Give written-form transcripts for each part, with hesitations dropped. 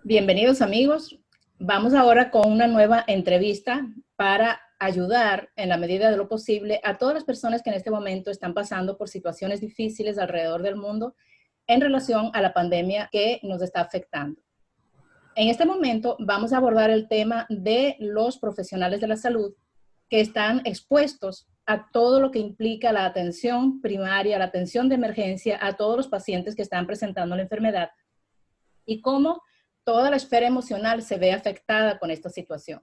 Bienvenidos amigos. Vamos ahora con una nueva entrevista para ayudar en la medida de lo posible a todas las personas que en este momento están pasando por situaciones difíciles alrededor del mundo en relación a la pandemia que nos está afectando. En este momento vamos a abordar el tema de los profesionales de la salud que están expuestos a todo lo que implica la atención primaria, la atención de emergencia a todos los pacientes que están presentando la enfermedad y cómo toda la esfera emocional se ve afectada con esta situación.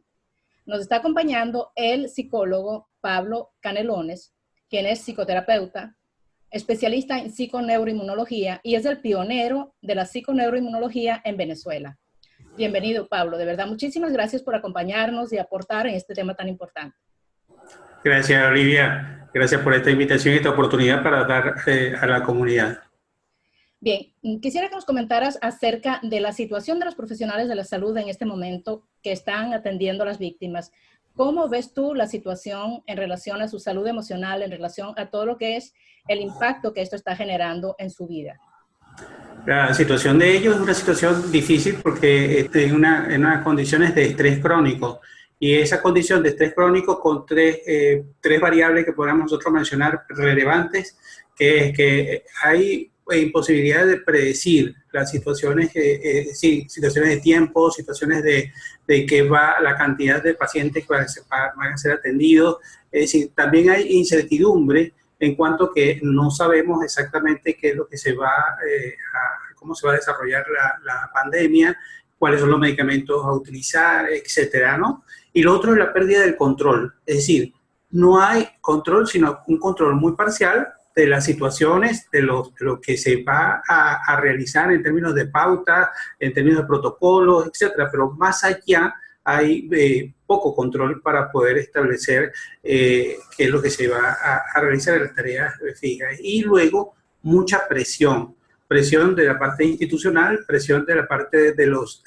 Nos está acompañando el psicólogo Pablo Canelones, quien es psicoterapeuta, especialista en psiconeuroinmunología y es el pionero de la psiconeuroinmunología en Venezuela. Bienvenido, Pablo. De verdad, muchísimas gracias por acompañarnos y aportar en este tema tan importante. Gracias, Olivia. Gracias por esta invitación y esta oportunidad para dar a la comunidad. Bien, quisiera que nos comentaras acerca de la situación de los profesionales de la salud en este momento que están atendiendo a las víctimas. ¿Cómo ves tú la situación en relación a su salud emocional, en relación a todo lo que es el impacto que esto está generando en su vida? La situación de ellos es una situación difícil porque en unas condiciones de estrés crónico. Y esa condición de estrés crónico con tres variables que podamos nosotros mencionar relevantes, que es que hay imposibilidad de predecir las situaciones, situaciones de tiempo, situaciones de que va la cantidad de pacientes que van a ser atendidos. Es decir, también hay incertidumbre en cuanto que no sabemos exactamente qué es lo que cómo se va a desarrollar la pandemia, cuáles son los medicamentos a utilizar, etcétera, ¿no? Y lo otro es la pérdida del control, es decir, no hay control, sino un control muy parcial de las situaciones, de lo que se va a realizar en términos de pauta, en términos de protocolos, etcétera, pero más allá hay poco control para poder establecer qué es lo que se va a realizar en las tareas fijas. Y luego, mucha presión de la parte institucional, presión de la parte de los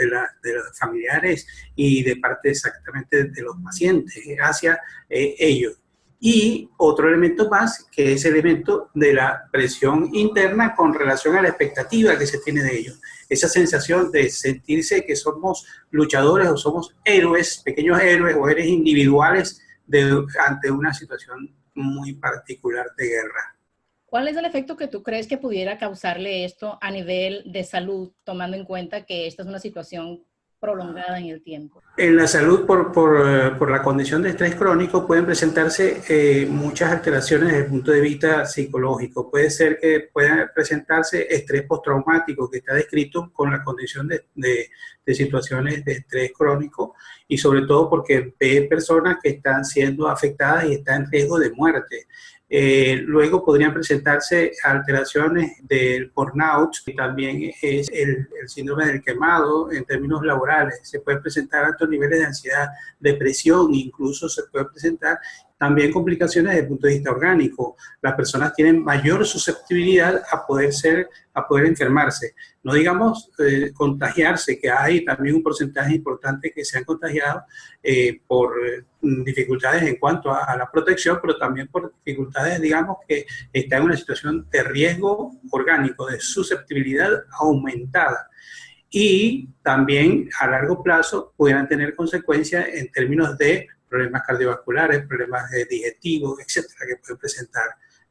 familiares y de parte exactamente de los pacientes hacia ellos. Y otro elemento más, que es el elemento de la presión interna con relación a la expectativa que se tiene de ellos. Esa sensación de sentirse que somos luchadores o somos héroes, pequeños héroes o héroes individuales ante una situación muy particular de guerra. ¿Cuál es el efecto que tú crees que pudiera causarle esto a nivel de salud, tomando en cuenta que esta es una situación prolongada en el tiempo? En la salud, por la condición de estrés crónico, pueden presentarse muchas alteraciones desde el punto de vista psicológico. Puede ser que pueda presentarse estrés postraumático, que está descrito con la condición de situaciones de estrés crónico, y sobre todo porque ve personas que están siendo afectadas y están en riesgo de muerte. Luego podrían presentarse alteraciones del burnout, que también es el síndrome del quemado en términos laborales. Se pueden presentar altos niveles de ansiedad, depresión, incluso se puede presentar también complicaciones desde el punto de vista orgánico. Las personas tienen mayor susceptibilidad a poder enfermarse. No digamos contagiarse, que hay también un porcentaje importante que se han contagiado por dificultades en cuanto a la protección, pero también por dificultades, digamos, que están en una situación de riesgo orgánico, de susceptibilidad aumentada. Y también a largo plazo pudieran tener consecuencias en términos de problemas cardiovasculares, problemas digestivos, etcétera, que pueden presentar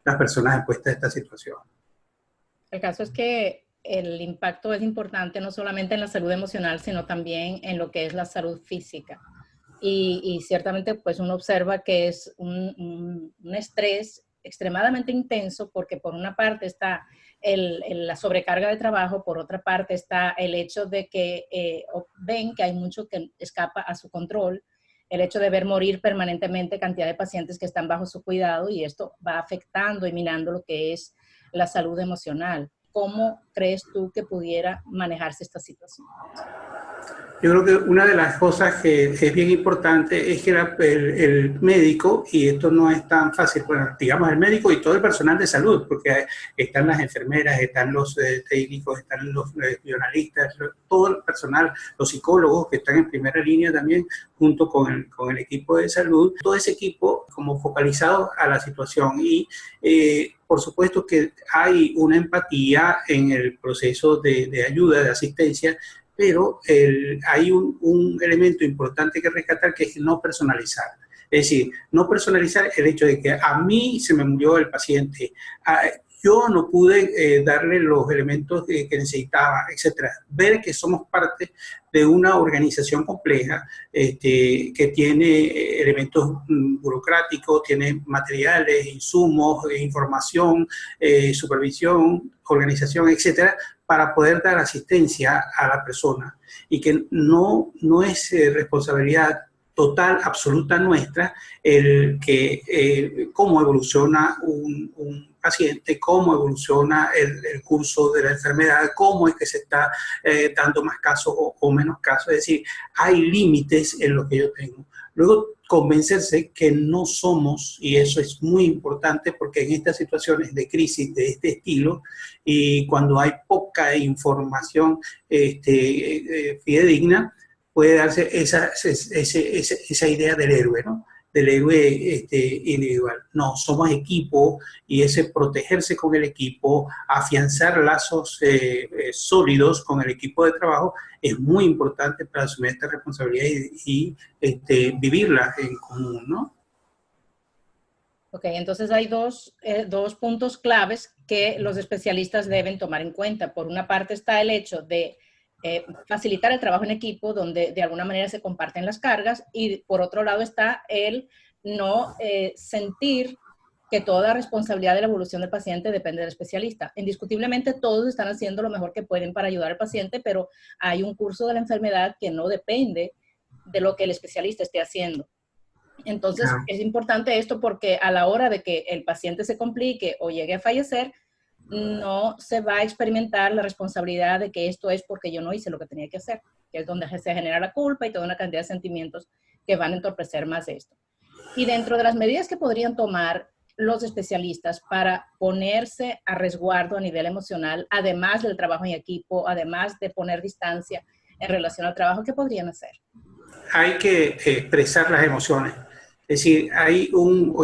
las personas expuestas a esta situación. El caso es que el impacto es importante no solamente en la salud emocional, sino también en lo que es la salud física. Y ciertamente pues uno observa que es un estrés extremadamente intenso porque por una parte está la sobrecarga de trabajo, por otra parte está el hecho de que ven que hay mucho que escapa a su control, el hecho de ver morir permanentemente cantidad de pacientes que están bajo su cuidado y esto va afectando y minando lo que es la salud emocional. ¿Cómo crees tú que pudiera manejarse esta situación? Yo creo que una de las cosas que es bien importante es que el médico, y esto no es tan fácil, bueno, digamos el médico y todo el personal de salud, porque están las enfermeras, están los técnicos, están los bionalistas, todo el personal, los psicólogos que están en primera línea también, junto con el equipo de salud, todo ese equipo como focalizado a la situación y por supuesto que hay una empatía en el proceso de ayuda, de asistencia, pero hay un elemento importante que rescatar que es no personalizar. Es decir, no personalizar el hecho de que a mí se me murió el paciente, yo no pude darle los elementos que necesitaba, etcétera. Ver que somos parte de una organización compleja que tiene elementos burocráticos, tiene materiales, insumos, información, supervisión, organización, etcétera, para poder dar asistencia a la persona y que no es responsabilidad total, absoluta nuestra, cómo evoluciona un paciente, cómo evoluciona el curso de la enfermedad, cómo es que se está dando más casos o menos casos. Es decir, hay límites en lo que yo tengo. Luego, convencerse que no somos, y eso es muy importante porque en estas situaciones de crisis de este estilo, y cuando hay poca información fidedigna, puede darse esa idea del héroe, ¿no? Del héroe individual. No, somos equipo y ese protegerse con el equipo, afianzar lazos sólidos con el equipo de trabajo es muy importante para asumir esta responsabilidad y vivirla en común, ¿no? Ok, entonces hay dos puntos claves que los especialistas deben tomar en cuenta. Por una parte está el hecho de facilitar el trabajo en equipo, donde de alguna manera se comparten las cargas, y por otro lado está el no sentir que toda responsabilidad de la evolución del paciente depende del especialista. Indiscutiblemente todos están haciendo lo mejor que pueden para ayudar al paciente, pero hay un curso de la enfermedad que no depende de lo que el especialista esté haciendo. Entonces, es importante esto porque a la hora de que el paciente se complique o llegue a fallecer, no se va a experimentar la responsabilidad de que esto es porque yo no hice lo que tenía que hacer, que es donde se genera la culpa y toda una cantidad de sentimientos que van a entorpecer más esto. Y dentro de las medidas que podrían tomar los especialistas para ponerse a resguardo a nivel emocional, además del trabajo en equipo, además de poner distancia en relación al trabajo, ¿qué podrían hacer? Hay que expresar las emociones. Es decir, hay un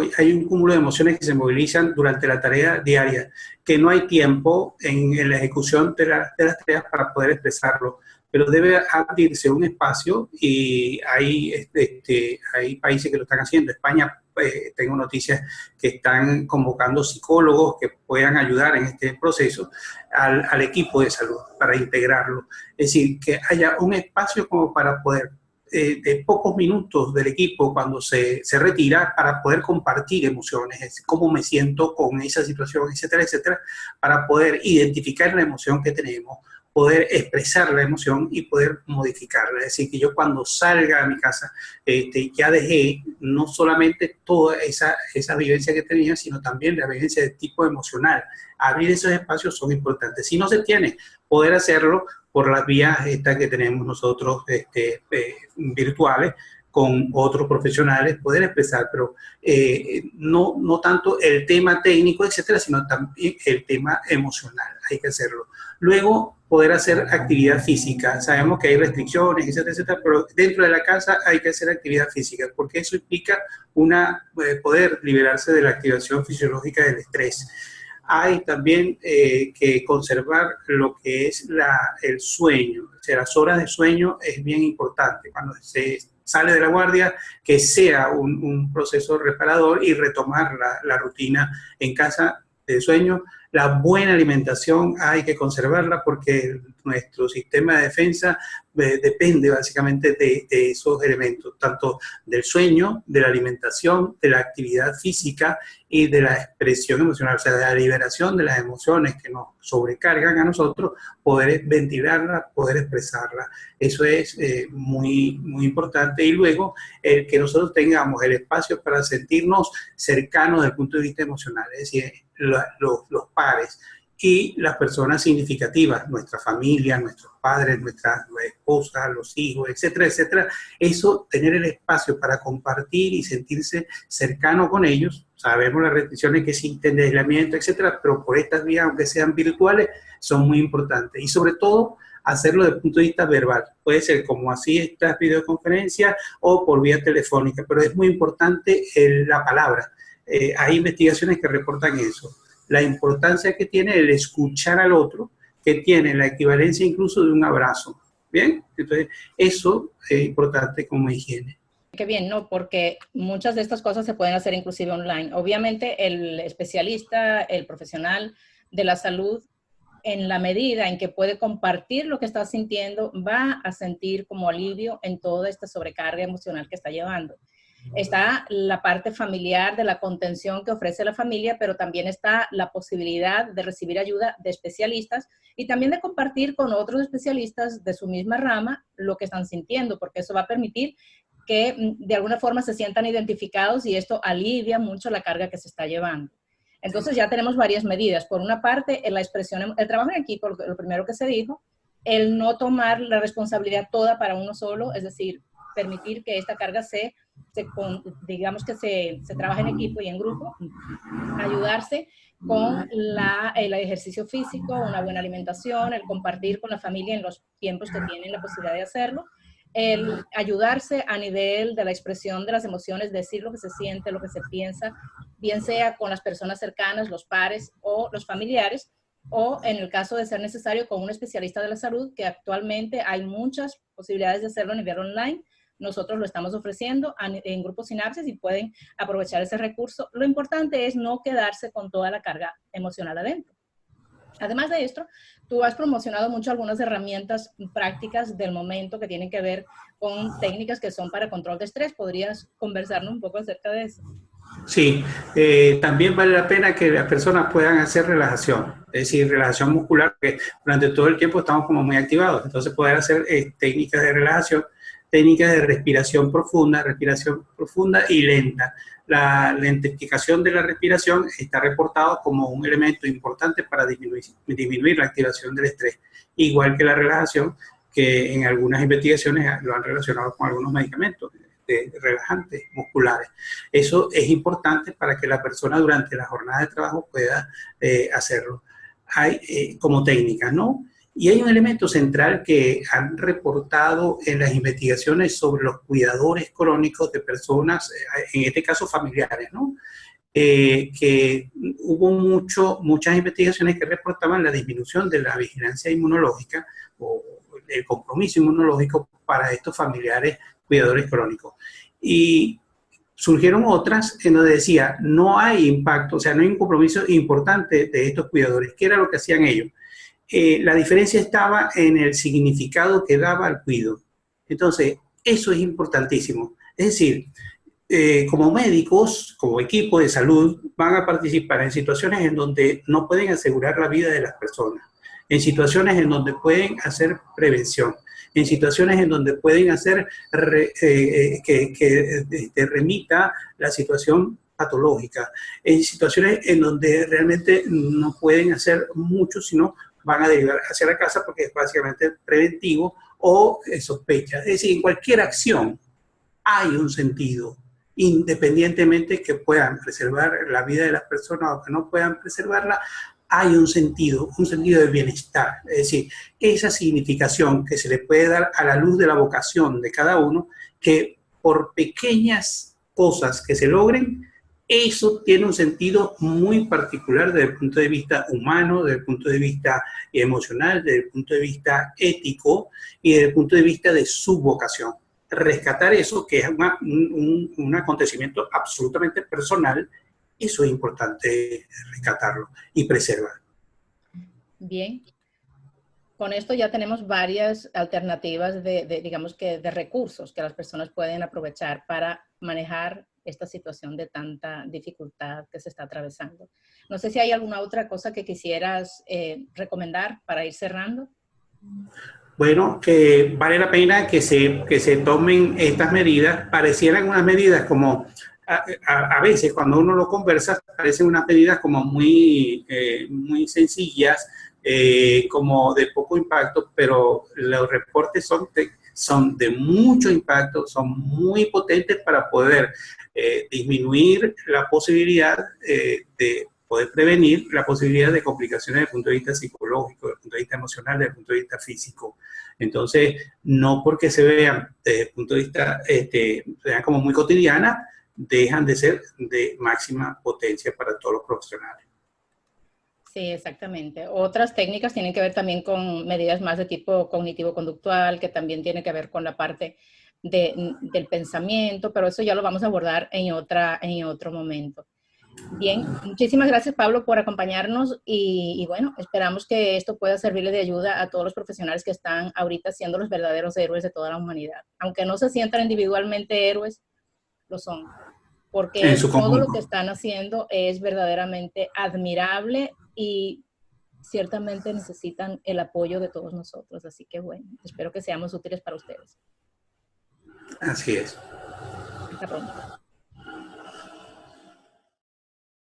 cúmulo de emociones que se movilizan durante la tarea diaria, que no hay tiempo en la ejecución de las tareas para poder expresarlo, pero debe abrirse un espacio y hay países que lo están haciendo. España, tengo noticias que están convocando psicólogos que puedan ayudar en este proceso al equipo de salud para integrarlo. Es decir, que haya un espacio como para poder de pocos minutos del equipo cuando se retira para poder compartir emociones, cómo me siento con esa situación, etcétera, etcétera, para poder identificar la emoción que tenemos, poder expresar la emoción y poder modificarla. Es decir, que yo cuando salga a mi casa ya dejé no solamente toda esa vivencia que tenía, sino también la vivencia de tipo emocional. Abrir esos espacios son importantes. Si no se tiene, poder hacerlo por las vías estas que tenemos nosotros virtuales, con otros profesionales, poder expresar, pero no tanto el tema técnico, etcétera, sino también el tema emocional, hay que hacerlo. Luego, poder hacer actividad física. Sabemos que hay restricciones, etcétera, etcétera, pero dentro de la casa hay que hacer actividad física, porque eso implica poder liberarse de la activación fisiológica del estrés. Hay también que conservar lo que es el sueño. O sea, las horas de sueño es bien importante. Cuando se sale de la guardia, que sea un proceso reparador y retomar la rutina en casa de sueño. La buena alimentación hay que conservarla porque nuestro sistema de defensa depende básicamente de esos elementos, tanto del sueño, de la alimentación, de la actividad física y de la expresión emocional, o sea, de la liberación de las emociones que nos sobrecargan a nosotros, poder ventilarla, poder expresarla. Eso es muy, muy importante. Y luego, el que nosotros tengamos el espacio para sentirnos cercanos desde el punto de vista emocional, es decir, los pares, y las personas significativas, nuestra familia, nuestros padres, nuestras esposas, los hijos, etcétera, etcétera. Eso, tener el espacio para compartir y sentirse cercano con ellos. Sabemos las restricciones que existen de aislamiento, etcétera, pero por estas vías, aunque sean virtuales, son muy importantes. Y sobre todo, hacerlo desde el punto de vista verbal. Puede ser como así estas videoconferencias o por vía telefónica, pero es muy importante la palabra. Hay investigaciones que reportan eso. La importancia que tiene el escuchar al otro, que tiene la equivalencia incluso de un abrazo. ¿Bien? Entonces, eso es importante como higiene. Qué bien, ¿no? Porque muchas de estas cosas se pueden hacer inclusive online. Obviamente, el especialista, el profesional de la salud, en la medida en que puede compartir lo que está sintiendo, va a sentir como alivio en toda esta sobrecarga emocional que está llevando. Está la parte familiar de la contención que ofrece la familia, pero también está la posibilidad de recibir ayuda de especialistas y también de compartir con otros especialistas de su misma rama lo que están sintiendo, porque eso va a permitir que de alguna forma se sientan identificados y esto alivia mucho la carga que se está llevando. Entonces ya tenemos varias medidas. Por una parte, en la expresión, el trabajo en equipo, lo primero que se dijo, el no tomar la responsabilidad toda para uno solo, es decir, permitir que esta carga digamos que se trabaje en equipo y en grupo, ayudarse con el ejercicio físico, una buena alimentación, el compartir con la familia en los tiempos que tienen la posibilidad de hacerlo, el ayudarse a nivel de la expresión de las emociones, decir lo que se siente, lo que se piensa, bien sea con las personas cercanas, los pares o los familiares, o en el caso de ser necesario con un especialista de la salud, que actualmente hay muchas posibilidades de hacerlo a nivel online. Nosotros lo estamos ofreciendo en Grupo Sinapsis y pueden aprovechar ese recurso. Lo importante es no quedarse con toda la carga emocional adentro. Además de esto, tú has promocionado mucho algunas herramientas prácticas del momento que tienen que ver con técnicas que son para control de estrés. ¿Podrías conversarnos un poco acerca de eso? Sí, también vale la pena que las personas puedan hacer relajación, es decir, relajación muscular, porque durante todo el tiempo estamos como muy activados, entonces poder hacer técnicas de relajación, técnicas de respiración profunda y lenta. La lentificación de la respiración está reportado como un elemento importante para disminuir la activación del estrés, igual que la relajación, que en algunas investigaciones lo han relacionado con algunos medicamentos relajantes musculares. Eso es importante para que la persona durante la jornada de trabajo pueda hacerlo. Hay como técnicas, ¿no? Y hay un elemento central que han reportado en las investigaciones sobre los cuidadores crónicos de personas, en este caso familiares, ¿no? Que hubo muchas investigaciones que reportaban la disminución de la vigilancia inmunológica o el compromiso inmunológico para estos familiares cuidadores crónicos. Y surgieron otras en donde decía, no hay impacto, o sea, no hay un compromiso importante de estos cuidadores. ¿Qué era lo que hacían ellos? La diferencia estaba en el significado que daba al cuidado. Entonces, eso es importantísimo. Es decir, como médicos, como equipo de salud, van a participar en situaciones en donde no pueden asegurar la vida de las personas, en situaciones en donde pueden hacer prevención, en situaciones en donde pueden hacer que remita la situación patológica, en situaciones en donde realmente no pueden hacer mucho, sino van a derivar hacia la casa porque es básicamente preventivo o sospecha. Es decir, en cualquier acción hay un sentido, independientemente que puedan preservar la vida de las personas o que no puedan preservarla, hay un sentido de bienestar. Es decir, esa significación que se le puede dar a la luz de la vocación de cada uno, que por pequeñas cosas que se logren, eso tiene un sentido muy particular desde el punto de vista humano, desde el punto de vista emocional, desde el punto de vista ético y desde el punto de vista de su vocación. Rescatar eso, que es un acontecimiento absolutamente personal, eso es importante rescatarlo y preservar. Bien. Con esto ya tenemos varias alternativas digamos que de recursos que las personas pueden aprovechar para manejar esta situación de tanta dificultad que se está atravesando. No sé si hay alguna otra cosa que quisieras recomendar para ir cerrando. Bueno, que vale la pena que se tomen estas medidas. Parecieran unas medidas como a veces cuando uno lo conversa parecen unas medidas como muy sencillas, como de poco impacto, pero los reportes son de mucho impacto, son muy potentes para poder disminuir la posibilidad de poder prevenir la posibilidad de complicaciones desde el punto de vista psicológico, desde el punto de vista emocional, desde el punto de vista físico. Entonces, no porque se vean desde el punto de vista, sean como muy cotidianas, dejan de ser de máxima potencia para todos los profesionales. Sí, exactamente. Otras técnicas tienen que ver también con medidas más de tipo cognitivo-conductual, que también tiene que ver con la parte del pensamiento, pero eso ya lo vamos a abordar en otro momento. Bien, muchísimas gracias, Pablo, por acompañarnos y bueno, esperamos que esto pueda servirle de ayuda a todos los profesionales que están ahorita siendo los verdaderos héroes de toda la humanidad. Aunque no se sientan individualmente héroes, lo son, En porque su todo lo conjunto. que están haciendo es verdaderamente admirable y ciertamente necesitan el apoyo de todos nosotros. Así que bueno, espero que seamos útiles para ustedes. Así es. Hasta pronto.